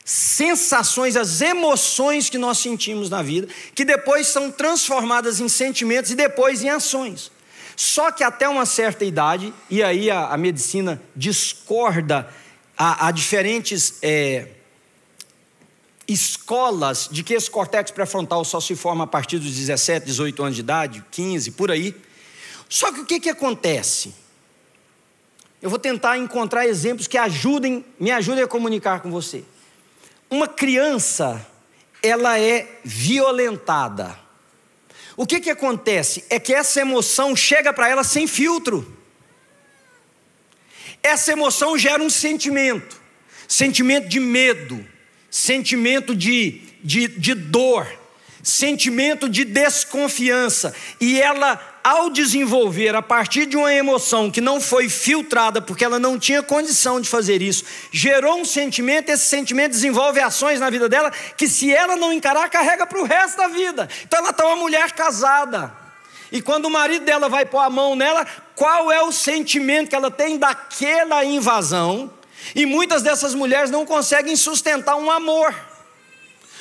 sensações, as emoções que nós sentimos na vida, que depois são transformadas em sentimentos e depois em ações. Só que até uma certa idade, e aí a medicina discorda a diferentes escolas de que esse córtex pré-frontal só se forma a partir dos 17, 18 anos de idade, 15, por aí. Só que o que acontece? Eu vou tentar encontrar exemplos que me ajudem a comunicar com você. Uma criança, ela é violentada. O que acontece? É que essa emoção chega para ela sem filtro. Essa emoção gera um sentimento de medo, sentimento de dor, sentimento de desconfiança. E ela, ao desenvolver a partir de uma emoção que não foi filtrada, porque ela não tinha condição de fazer isso, gerou um sentimento, esse sentimento desenvolve ações na vida dela, que se ela não encarar, carrega para o resto da vida. Então ela está uma mulher casada, e quando o marido dela vai pôr a mão nela, qual é o sentimento que ela tem daquela invasão? E muitas dessas mulheres não conseguem sustentar um amor,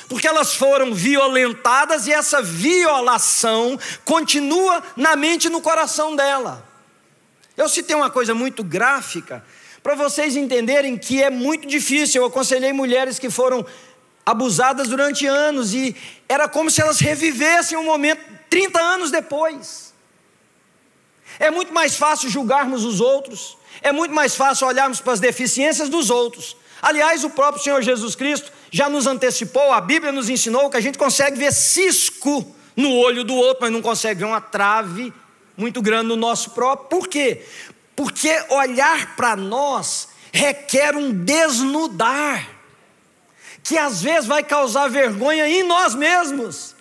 porque elas foram violentadas e essa violação continua na mente e no coração dela. Eu citei uma coisa muito gráfica para vocês entenderem que é muito difícil. Eu aconselhei mulheres que foram abusadas durante anos e era como se elas revivessem um momento 30 anos depois. É muito mais fácil julgarmos os outros, é muito mais fácil olharmos para as deficiências dos outros. Aliás, o próprio Senhor Jesus Cristo já nos antecipou, a Bíblia nos ensinou que a gente consegue ver cisco no olho do outro, mas não consegue ver uma trave muito grande no nosso próprio. Por quê? Porque olhar para nós requer um desnudar, que às vezes vai causar vergonha em nós mesmos.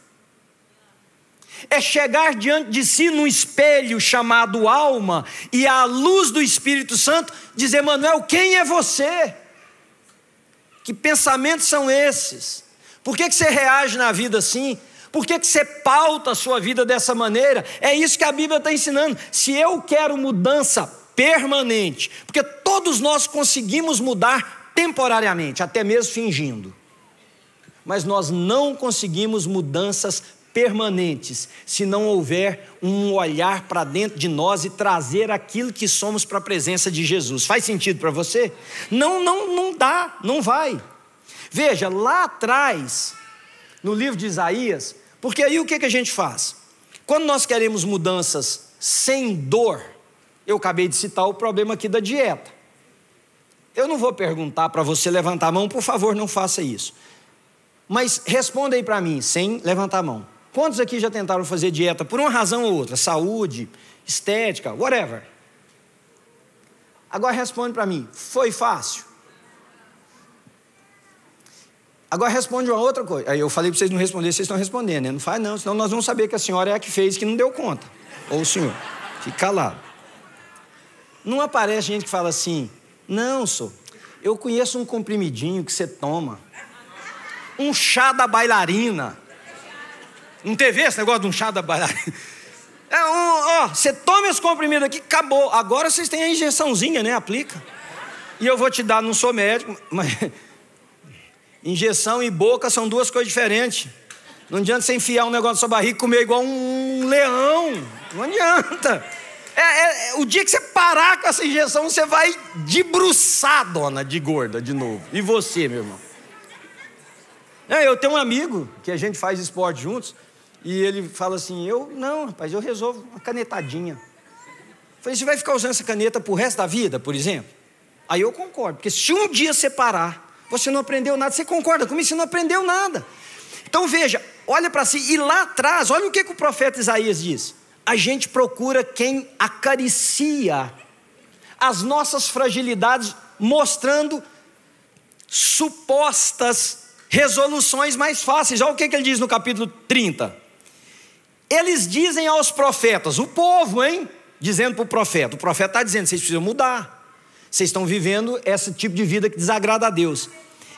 É chegar diante de si num espelho chamado alma e à luz do Espírito Santo dizer: Manuel, quem é você? Que pensamentos são esses? Por que você reage na vida assim? Por que você pauta a sua vida dessa maneira? É isso que a Bíblia está ensinando. Se eu quero mudança permanente, porque todos nós conseguimos mudar temporariamente, até mesmo fingindo, mas nós não conseguimos mudanças permanentes se não houver um olhar para dentro de nós e trazer aquilo que somos para a presença de Jesus. Faz sentido para você? Não dá, não vai. Veja, lá atrás, no livro de Isaías, porque aí o que a gente faz? Quando nós queremos mudanças sem dor, eu acabei de citar o problema aqui da dieta. Eu não vou perguntar para você levantar a mão, por favor, não faça isso. Mas responda aí para mim, sem levantar a mão. Quantos aqui já tentaram fazer dieta por uma razão ou outra? Saúde, estética, whatever. Agora responde para mim, foi fácil? Agora responde uma outra coisa. Aí eu falei para vocês não responderem, vocês estão respondendo, né? Não faz não, senão nós vamos saber que a senhora é a que fez, que não deu conta. Ou o senhor, fique calado. Não aparece gente que fala assim: não, senhor, eu conheço um comprimidinho que você toma, um chá da bailarina. Não teve esse negócio de um chá da bailarina? Você toma esse comprimido aqui, acabou. Agora vocês têm a injeçãozinha, né? Aplica. E eu vou te dar, não sou médico, mas injeção e boca são duas coisas diferentes. Não adianta você enfiar um negócio na sua barriga e comer igual um leão. Não adianta. O dia que você parar com essa injeção, você vai debruçar, dona, de gorda de novo. E você, meu irmão? Eu tenho um amigo que a gente faz esporte juntos. E ele fala assim: não, rapaz, eu resolvo uma canetadinha. Eu falei: você vai ficar usando essa caneta pro resto da vida, por exemplo? Aí eu concordo, porque se um dia você parar, você não aprendeu nada. Você concorda comigo? Você não aprendeu nada. Então veja, olha para si, e lá atrás, olha o que o profeta Isaías diz: a gente procura quem acaricia as nossas fragilidades, mostrando supostas resoluções mais fáceis. Olha o que ele diz no capítulo 30. Eles dizem aos profetas, o povo, dizendo para o profeta está dizendo, vocês precisam mudar, vocês estão vivendo esse tipo de vida que desagrada a Deus.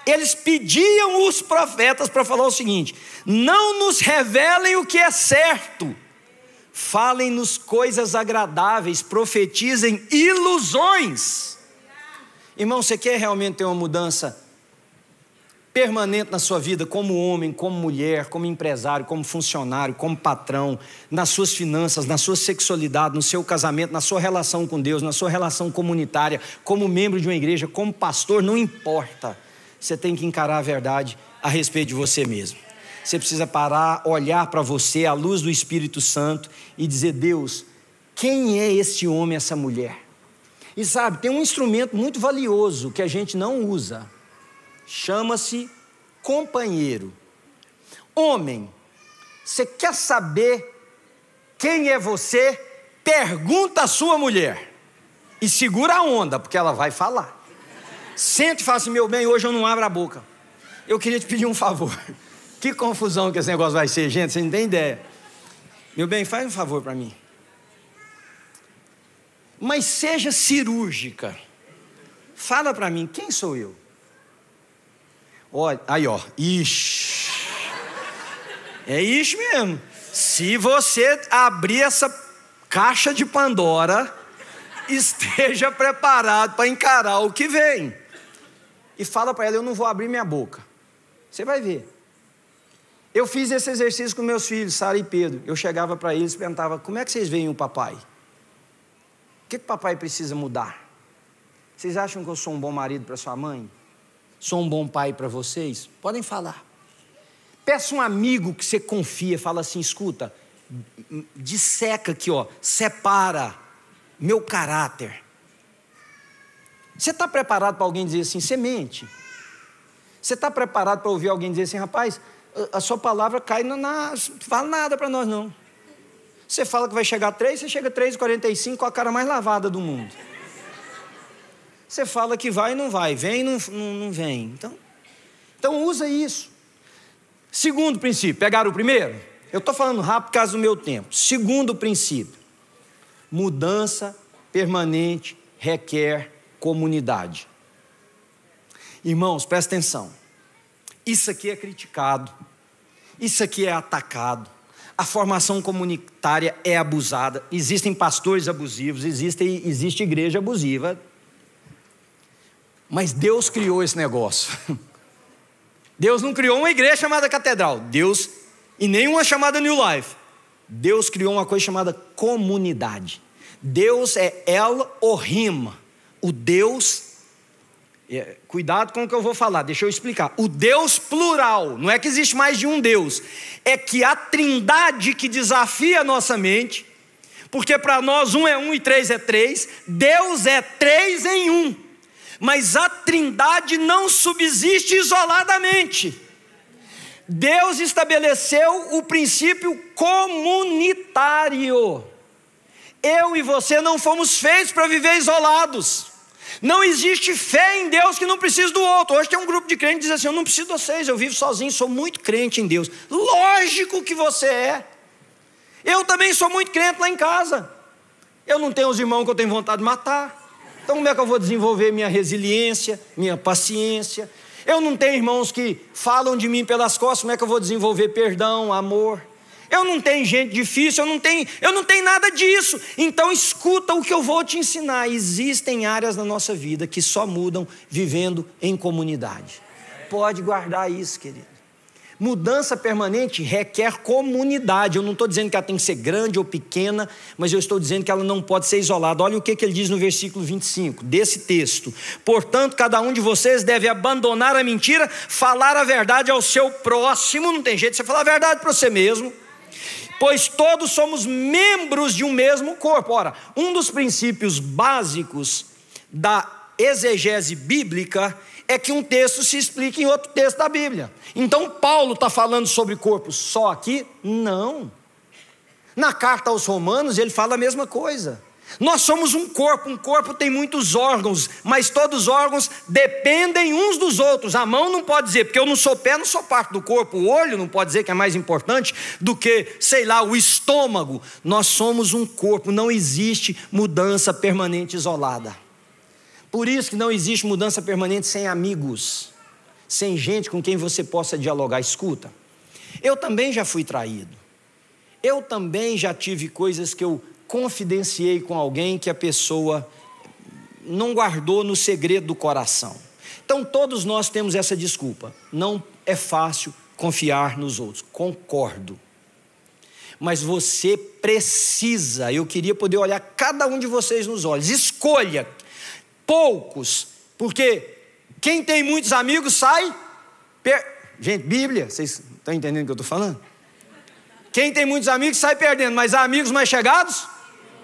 Eles pediam os profetas para falar o seguinte: não nos revelem o que é certo, falem-nos coisas agradáveis, profetizem ilusões. Irmão, você quer realmente ter uma mudança permanente na sua vida, como homem, como mulher, como empresário, como funcionário, como patrão, nas suas finanças, na sua sexualidade, no seu casamento, na sua relação com Deus, na sua relação comunitária, como membro de uma igreja, como pastor, não importa. Você tem que encarar a verdade a respeito de você mesmo. Você precisa parar, olhar para você à luz do Espírito Santo e dizer: Deus, quem é esse homem, essa mulher? E sabe, tem um instrumento muito valioso que a gente não usa, chama-se companheiro. Homem, você quer saber quem é você? Pergunta a sua mulher e segura a onda, porque ela vai falar. Sente e fala assim: meu bem, hoje eu não abro a boca, eu queria te pedir um favor. Que confusão que esse negócio vai ser, gente, você não tem ideia. Meu bem, faz um favor para mim, mas seja cirúrgica. Fala para mim, quem sou eu? Olha, aí ó, ixi. É isso mesmo. Se você abrir essa caixa de Pandora, esteja preparado para encarar o que vem. E fala para ela: eu não vou abrir minha boca. Você vai ver. Eu fiz esse exercício com meus filhos, Sara e Pedro. Eu chegava para eles e perguntava: como é que vocês veem o papai? O que o papai precisa mudar? Vocês acham que eu sou um bom marido para sua mãe? Sou um bom pai para vocês? Podem falar. Peça um amigo que você confia, fala assim: escuta, disseca aqui, ó, separa meu caráter. Você está preparado para alguém dizer assim: você mente? Você está preparado para ouvir alguém dizer assim: rapaz, a sua palavra cai não fala nada para nós não. Você fala que vai chegar 3, você chega 3h45 com a cara mais lavada do mundo. Você fala que vai e não vai, vem e não vem. Então usa isso. Segundo princípio, pegaram o primeiro? Eu estou falando rápido por causa do meu tempo. Segundo princípio: mudança permanente requer comunidade. Irmãos, presta atenção. Isso aqui é criticado, isso aqui é atacado. A formação comunitária é abusada. Existem pastores abusivos, existe igreja abusiva. Mas Deus criou esse negócio. Deus não criou uma igreja chamada catedral, Deus, e nenhuma chamada New Life. Deus criou uma coisa chamada comunidade. Deus é Elohim, o Deus, cuidado com o que eu vou falar, deixa eu explicar. O Deus plural, não é que existe mais de um Deus, é que a trindade que desafia a nossa mente, porque para nós 1 é 1 e 3 é 3, Deus é 3 em 1. Mas a trindade não subsiste isoladamente. Deus estabeleceu o princípio comunitário. Eu e você não fomos feitos para viver isolados. Não existe fé em Deus que não precisa do outro. Hoje tem um grupo de crentes que diz assim: eu não preciso de vocês, eu vivo sozinho, sou muito crente em Deus. Lógico que você é. Eu também sou muito crente lá em casa. Eu não tenho os irmãos que eu tenho vontade de matar. Então como é que eu vou desenvolver minha resiliência, minha paciência? Eu não tenho irmãos que falam de mim pelas costas, como é que eu vou desenvolver perdão, amor? Eu não tenho gente difícil, eu não tenho nada disso. Então escuta o que eu vou te ensinar. Existem áreas na nossa vida que só mudam vivendo em comunidade. Pode guardar isso, querido. Mudança permanente requer comunidade. Eu não estou dizendo que ela tem que ser grande ou pequena, mas eu estou dizendo que ela não pode ser isolada. Olha o que ele diz no versículo 25 desse texto: portanto, cada um de vocês deve abandonar a mentira, falar a verdade ao seu próximo. Não tem jeito de você falar a verdade para você mesmo, pois todos somos membros de um mesmo corpo. Ora, um dos princípios básicos da exegese bíblica é que um texto se explica em outro texto da Bíblia. Então Paulo está falando sobre corpo só aqui? Não. Na carta aos Romanos ele fala a mesma coisa. Nós somos um corpo tem muitos órgãos, mas todos os órgãos dependem uns dos outros. A mão não pode dizer, porque eu não sou pé, não sou parte do corpo. O olho não pode dizer que é mais importante do que, sei lá, o estômago. Nós somos um corpo, não existe mudança permanente isolada. Por isso que não existe mudança permanente sem amigos, sem gente com quem você possa dialogar. Escuta, eu também já fui traído. Eu também já tive coisas que eu confidenciei com alguém que a pessoa não guardou no segredo do coração. Então todos nós temos essa desculpa. Não é fácil confiar nos outros. Concordo. Mas você precisa, eu queria poder olhar cada um de vocês nos olhos. Escolha poucos, porque quem tem muitos amigos sai... Gente, Bíblia, vocês estão entendendo o que eu estou falando? Quem tem muitos amigos sai perdendo, mas amigos mais chegados?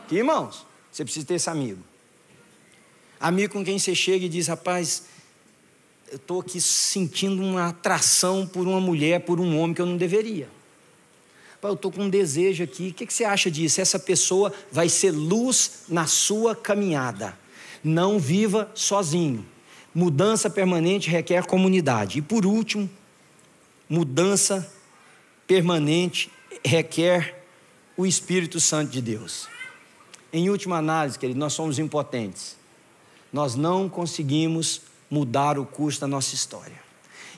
Que irmãos, você precisa ter esse amigo. Amigo com quem você chega e diz, rapaz, eu estou aqui sentindo uma atração por uma mulher, por um homem que eu não deveria. Eu estou com um desejo aqui, o que você acha disso? Essa pessoa vai ser luz na sua caminhada. Não viva sozinho. Mudança permanente requer comunidade. E por último, mudança permanente requer o Espírito Santo de Deus. Em última análise, querido, nós somos impotentes. Nós não conseguimos mudar o curso da nossa história.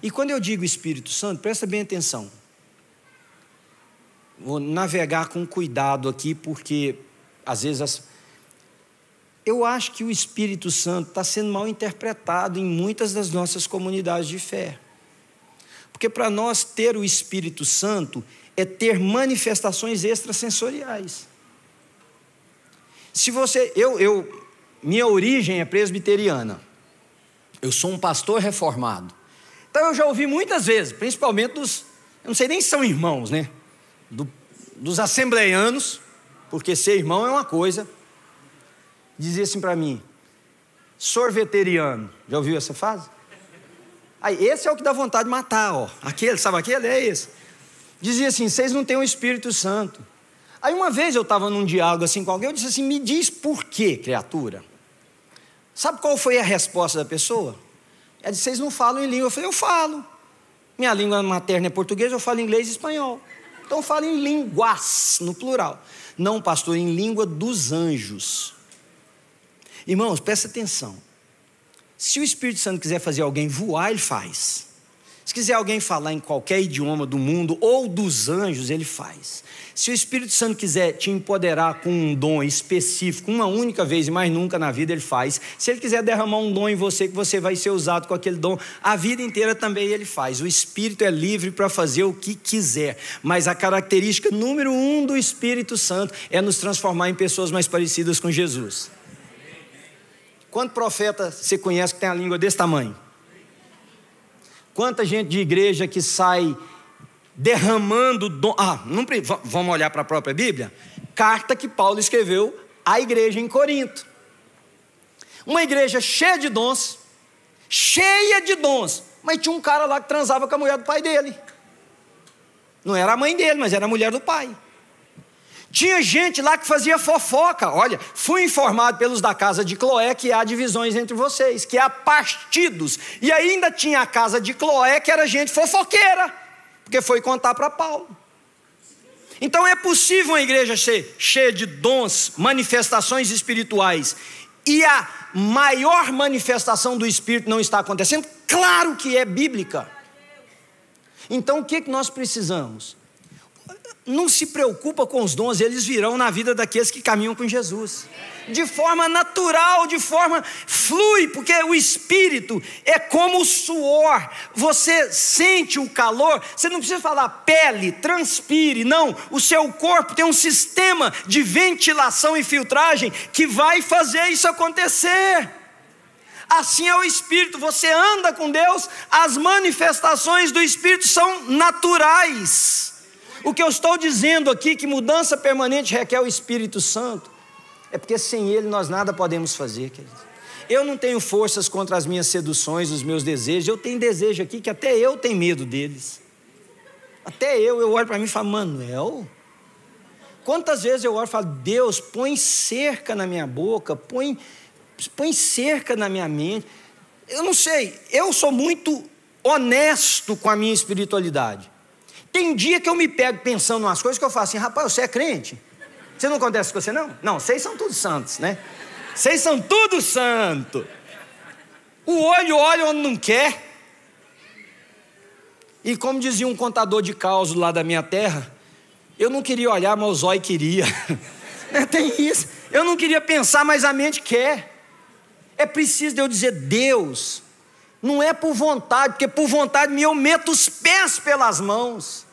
E quando eu digo Espírito Santo, presta bem atenção. Vou navegar com cuidado aqui, porque às vezes eu acho que o Espírito Santo está sendo mal interpretado em muitas das nossas comunidades de fé. Porque para nós ter o Espírito Santo é ter manifestações extrasensoriais. Se você, minha origem é presbiteriana. Eu sou um pastor reformado. Então eu já ouvi muitas vezes, principalmente eu não sei nem se são irmãos, né? Dos assembleianos, porque ser irmão é uma coisa. Dizia assim para mim, sorveteriano. Já ouviu essa frase? Aí, esse é o que dá vontade de matar, ó. Aquele, sabe aquele? É esse. Dizia assim, vocês não têm o Espírito Santo. Aí uma vez eu estava num diálogo assim com alguém, eu disse assim, me diz por quê, criatura? Sabe qual foi a resposta da pessoa? Ela disse, vocês não falam em língua. Eu falei, eu falo. Minha língua materna é português, eu falo inglês e espanhol. Então falo em línguas, no plural. Não, pastor, em língua dos anjos. Irmãos, presta atenção. Se o Espírito Santo quiser fazer alguém voar, ele faz. Se quiser alguém falar em qualquer idioma do mundo ou dos anjos, ele faz. Se o Espírito Santo quiser te empoderar com um dom específico, uma única vez e mais nunca na vida, ele faz. Se ele quiser derramar um dom em você, que você vai ser usado com aquele dom, a vida inteira também ele faz. O Espírito é livre para fazer o que quiser. Mas a característica número 1 do Espírito Santo é nos transformar em pessoas mais parecidas com Jesus. Quanto profeta você conhece que tem a língua desse tamanho? Quanta gente de igreja que sai derramando dom. Vamos olhar para a própria Bíblia? Carta que Paulo escreveu à igreja em Corinto. Uma igreja cheia de dons, mas tinha um cara lá que transava com a mulher do pai dele. Não era a mãe dele, mas era a mulher do pai. Tinha gente lá que fazia fofoca. Olha, fui informado pelos da casa de Cloé que há divisões entre vocês, que há partidos. E ainda tinha a casa de Cloé que era gente fofoqueira, porque foi contar para Paulo. Então é possível uma igreja ser cheia de dons, manifestações espirituais, e a maior manifestação do Espírito não está acontecendo? Claro que é bíblica. Então o que nós precisamos? Não se preocupa com os dons, eles virão na vida daqueles que caminham com Jesus. De forma natural, de forma flui, porque o Espírito é como o suor. Você sente o calor, você não precisa falar pele, transpire, não. O seu corpo tem um sistema de ventilação e filtragem que vai fazer isso acontecer. Assim é o Espírito, você anda com Deus, as manifestações do Espírito são naturais. O que eu estou dizendo aqui, que mudança permanente requer o Espírito Santo, é porque sem Ele nós nada podemos fazer, queridos. Eu não tenho forças contra as minhas seduções, os meus desejos. Eu tenho desejo aqui que até eu tenho medo deles. Até eu olho para mim e falo, Manuel, quantas vezes eu olho e falo, Deus, põe cerca na minha boca, põe cerca na minha mente. Eu não sei, eu sou muito honesto com a minha espiritualidade. Tem dia que eu me pego pensando umas coisas que eu falo assim, rapaz, você é crente? Você não acontece com você não? Não, vocês são todos santos, né? Vocês são tudo santo. O olho olha onde não quer. E como dizia um contador de causos lá da minha terra, eu não queria olhar, mas o zóio queria. Tem isso. Eu não queria pensar, mas a mente quer. É preciso eu dizer, Deus, não é por vontade, porque por vontade minha eu meto os pés pelas mãos.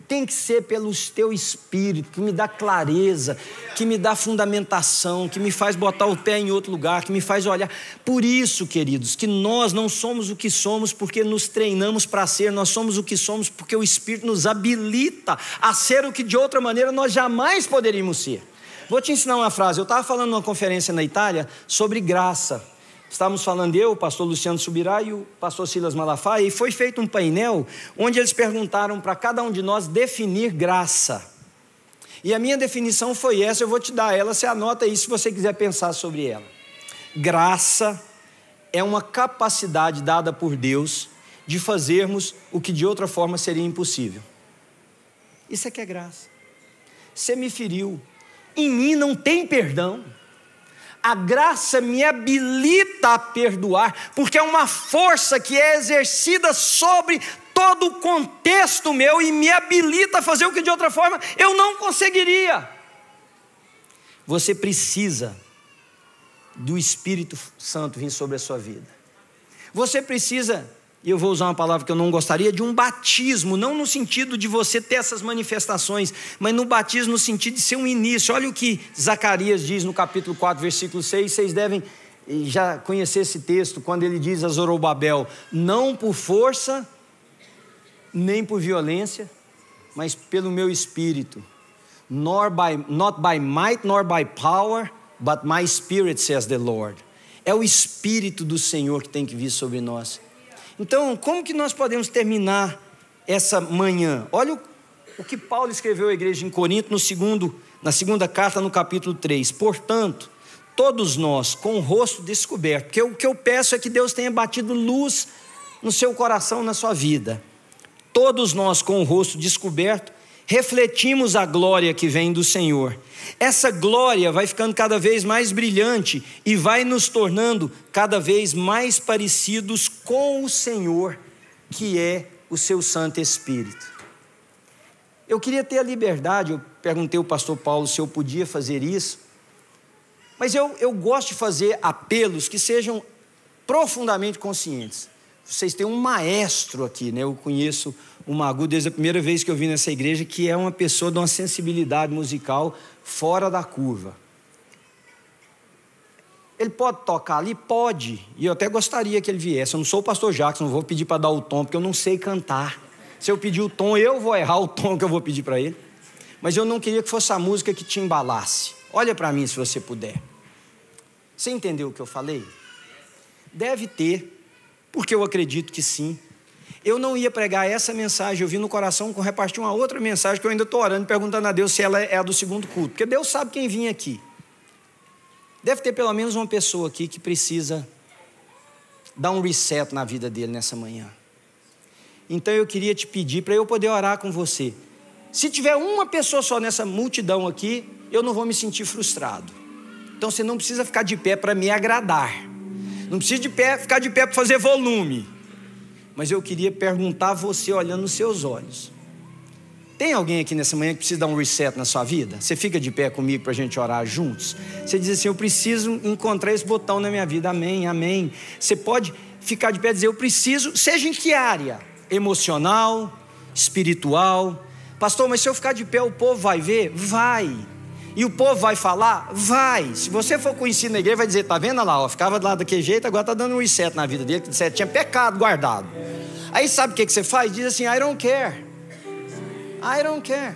Tem que ser pelo teu espírito, que me dá clareza, que me dá fundamentação, que me faz botar o pé em outro lugar, que me faz olhar. Por isso, queridos, que nós não somos o que somos porque nos treinamos para ser, nós somos o que somos porque o Espírito nos habilita a ser o que de outra maneira nós jamais poderíamos ser. Vou te ensinar uma frase. Eu estava falando numa conferência na Itália sobre graça. Estávamos falando eu, o pastor Luciano Subirá e o pastor Silas Malafaia, e foi feito um painel onde eles perguntaram para cada um de nós definir graça. E a minha definição foi essa, eu vou te dar ela, você anota aí se você quiser pensar sobre ela. Graça é uma capacidade dada por Deus de fazermos o que de outra forma seria impossível. Isso é que é graça. Você me feriu, em mim não tem perdão. A graça me habilita a perdoar, porque é uma força que é exercida sobre todo o contexto meu e me habilita a fazer o que de outra forma eu não conseguiria. Você precisa do Espírito Santo vir sobre a sua vida. Você precisa, e eu vou usar uma palavra que eu não gostaria, de um batismo, não no sentido de você ter essas manifestações, mas no batismo no sentido de ser um início. Olha o que Zacarias diz no capítulo 4, versículo 6, vocês devem já conhecer esse texto, quando ele diz a Zorobabel, não por força, nem por violência, mas pelo meu Espírito, not by might, nor by power, but my Spirit, says the Lord. É o Espírito do Senhor que tem que vir sobre nós. Então, como que nós podemos terminar essa manhã? Olha o que Paulo escreveu à igreja em Corinto na segunda carta, no capítulo 3. Portanto, todos nós com o rosto descoberto, porque o que eu peço é que Deus tenha batido luz no seu coração, na sua vida. Todos nós com o rosto descoberto, refletimos a glória que vem do Senhor. Essa glória vai ficando cada vez mais brilhante e vai nos tornando cada vez mais parecidos com o Senhor, que é o seu Santo Espírito. Eu queria ter a liberdade, eu perguntei ao pastor Paulo se eu podia fazer isso, mas eu gosto de fazer apelos que sejam profundamente conscientes. Vocês têm um maestro aqui, né? Eu conheço o Magu desde a primeira vez que eu vim nessa igreja, que é uma pessoa de uma sensibilidade musical fora da curva. Ele pode tocar ali? Pode, e eu até gostaria que ele viesse. Eu não sou o pastor Jackson, não vou pedir para dar o tom, porque eu não sei cantar. Se eu pedir o tom, eu vou errar o tom que eu vou pedir para ele. Mas eu não queria que fosse a música que te embalasse. Olha para mim se você puder. Você entendeu o que eu falei? Deve ter, porque eu acredito que sim. Eu não ia pregar essa mensagem, eu vi no coração repartir uma outra mensagem que eu ainda estou orando, perguntando a Deus se ela é a do segundo culto, porque Deus sabe quem vinha aqui. Deve ter pelo menos uma pessoa aqui que precisa dar um reset na vida dele nessa manhã. Então eu queria te pedir para eu poder orar com você. Se tiver uma pessoa só nessa multidão aqui, eu não vou me sentir frustrado. Então você não precisa ficar de pé para me agradar. Não precisa ficar de pé para fazer volume. Mas eu queria perguntar a você, olhando nos seus olhos. Tem alguém aqui nessa manhã que precisa dar um reset na sua vida? Você fica de pé comigo para a gente orar juntos? Você diz assim, eu preciso encontrar esse botão na minha vida. Amém, amém. Você pode ficar de pé e dizer, eu preciso, seja em que área? Emocional, espiritual. Pastor, mas se eu ficar de pé, o povo vai ver? Vai. E o povo vai falar? Vai. Se você for conhecido na igreja, vai dizer, tá vendo lá, ó, ficava lá daquele jeito, agora tá dando um reset na vida dele, que você tinha pecado guardado. Aí sabe o que você faz? Diz assim, I don't care. I don't care.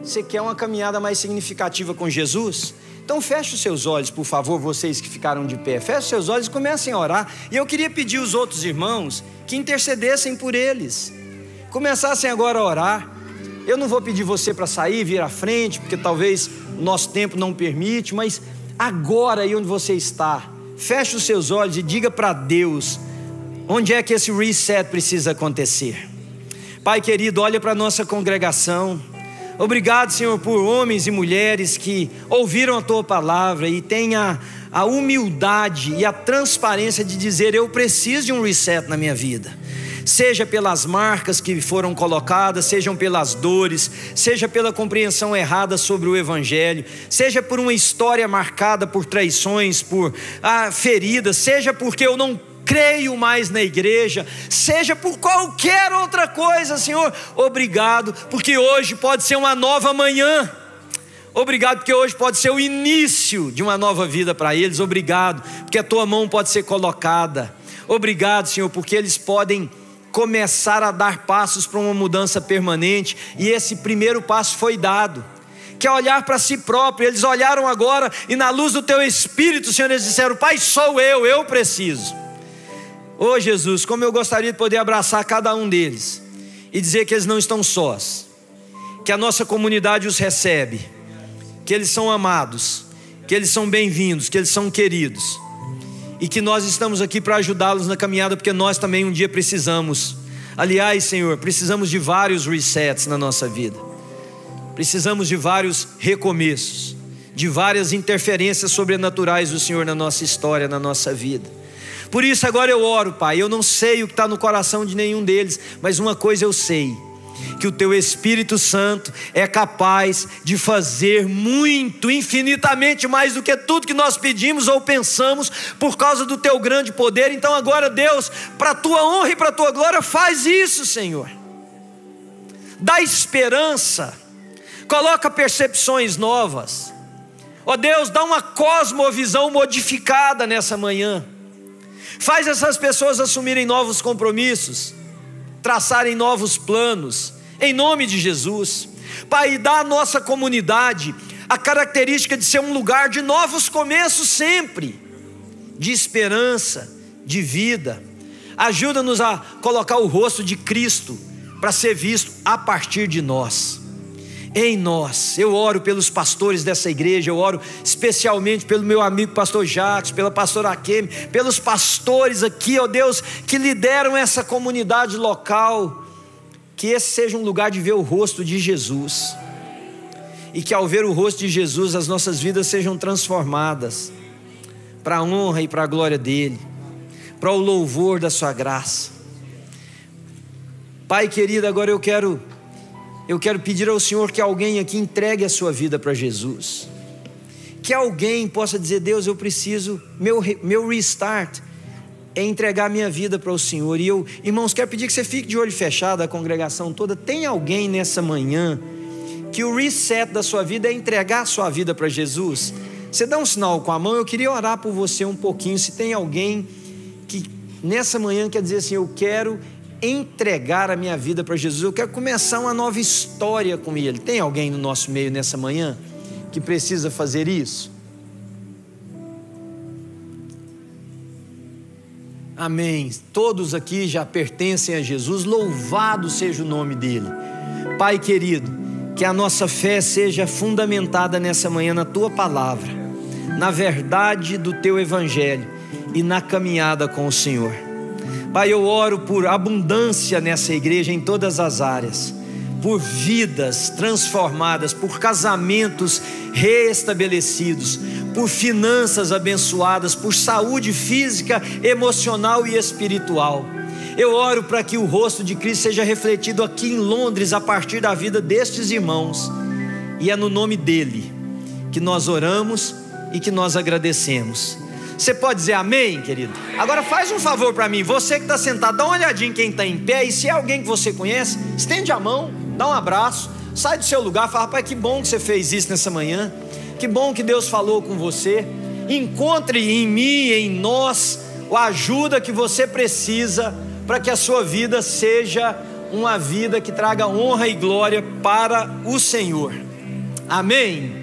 Você quer uma caminhada mais significativa com Jesus? Então feche os seus olhos, por favor, vocês que ficaram de pé. Feche os seus olhos e comecem a orar. E eu queria pedir aos outros irmãos que intercedessem por eles. Começassem agora a orar. Eu não vou pedir você para sair, vir à frente, porque talvez o nosso tempo não permite, mas agora aí onde você está, feche os seus olhos e diga para Deus onde é que esse reset precisa acontecer. Pai querido, olha para a nossa congregação. Obrigado, Senhor, por homens e mulheres que ouviram a Tua palavra e têm a humildade e a transparência de dizer: eu preciso de um reset na minha vida. Seja pelas marcas que foram colocadas, sejam pelas dores, seja pela compreensão errada sobre o Evangelho, seja por uma história marcada por traições, por feridas, seja porque eu não creio mais na igreja, seja por qualquer outra coisa, Senhor, obrigado, porque hoje pode ser uma nova manhã. Obrigado porque hoje pode ser o início de uma nova vida para eles. Obrigado porque a Tua mão pode ser colocada. Obrigado, Senhor, porque eles podem começar a dar passos para uma mudança permanente, e esse primeiro passo foi dado, que é olhar para si próprio. Eles olharam agora e na luz do Teu Espírito, Senhor, eles disseram: Pai, sou eu preciso. Oh Jesus, como eu gostaria de poder abraçar cada um deles e dizer que eles não estão sós, que a nossa comunidade os recebe, que eles são amados, que eles são bem-vindos, que eles são queridos, e que nós estamos aqui para ajudá-los na caminhada, porque nós também um dia precisamos. Aliás, Senhor, precisamos de vários resets na nossa vida, precisamos de vários recomeços, de várias interferências sobrenaturais do Senhor na nossa história, na nossa vida. Por isso agora eu oro, Pai. Eu não sei o que está no coração de nenhum deles, mas uma coisa eu sei: que o Teu Espírito Santo é capaz de fazer muito, infinitamente mais do que tudo que nós pedimos ou pensamos, por causa do Teu grande poder. Então agora, Deus, para a Tua honra e para a Tua glória, faz isso, Senhor. Dá esperança, coloca percepções novas. Ó Deus, dá uma cosmovisão modificada nessa manhã. Faz essas pessoas assumirem novos compromissos, traçarem novos planos, em nome de Jesus. Pai, dá à nossa comunidade a característica de ser um lugar de novos começos sempre, de esperança, de vida. Ajuda-nos a colocar o rosto de Cristo para ser visto a partir de nós, em nós. Eu oro pelos pastores dessa igreja, eu oro especialmente pelo meu amigo pastor Jacques, pela pastora Akemi, pelos pastores aqui, ó Deus, que lideram essa comunidade local. Que esse seja um lugar de ver o rosto de Jesus, e que ao ver o rosto de Jesus as nossas vidas sejam transformadas para a honra e para a glória dele, para o louvor da sua graça. Pai querido, agora eu quero pedir ao Senhor que alguém aqui entregue a sua vida para Jesus, que alguém possa dizer: Deus, eu preciso, meu restart é entregar minha vida para o Senhor. E eu, irmãos, quero pedir que você fique de olho fechado, a congregação toda. Tem alguém nessa manhã que o reset da sua vida é entregar a sua vida para Jesus? Você dá um sinal com a mão. Eu queria orar por você um pouquinho. Se tem alguém que nessa manhã quer dizer assim: eu quero entregar a minha vida para Jesus, eu quero começar uma nova história com Ele. Tem alguém no nosso meio nessa manhã que precisa fazer isso? Amém. Todos aqui já pertencem a Jesus, louvado seja o nome dele. Pai querido, que a nossa fé seja fundamentada nessa manhã na Tua palavra, na verdade do Teu Evangelho e na caminhada com o Senhor. Pai, eu oro por abundância nessa igreja em todas as áreas, por vidas transformadas, por casamentos reestabelecidos, por finanças abençoadas, por saúde física, emocional e espiritual. Eu oro para que o rosto de Cristo seja refletido aqui em Londres a partir da vida destes irmãos, e é no nome dele que nós oramos e que nós agradecemos. Você pode dizer amém, querido? Agora faz um favor para mim, você que está sentado, dá uma olhadinha em quem está em pé, e se é alguém que você conhece, estende a mão, dá um abraço, sai do seu lugar, fala: pai, que bom que você fez isso nessa manhã, que bom que Deus falou com você. Encontre em mim e em nós a ajuda que você precisa para que a sua vida seja uma vida que traga honra e glória para o Senhor. Amém?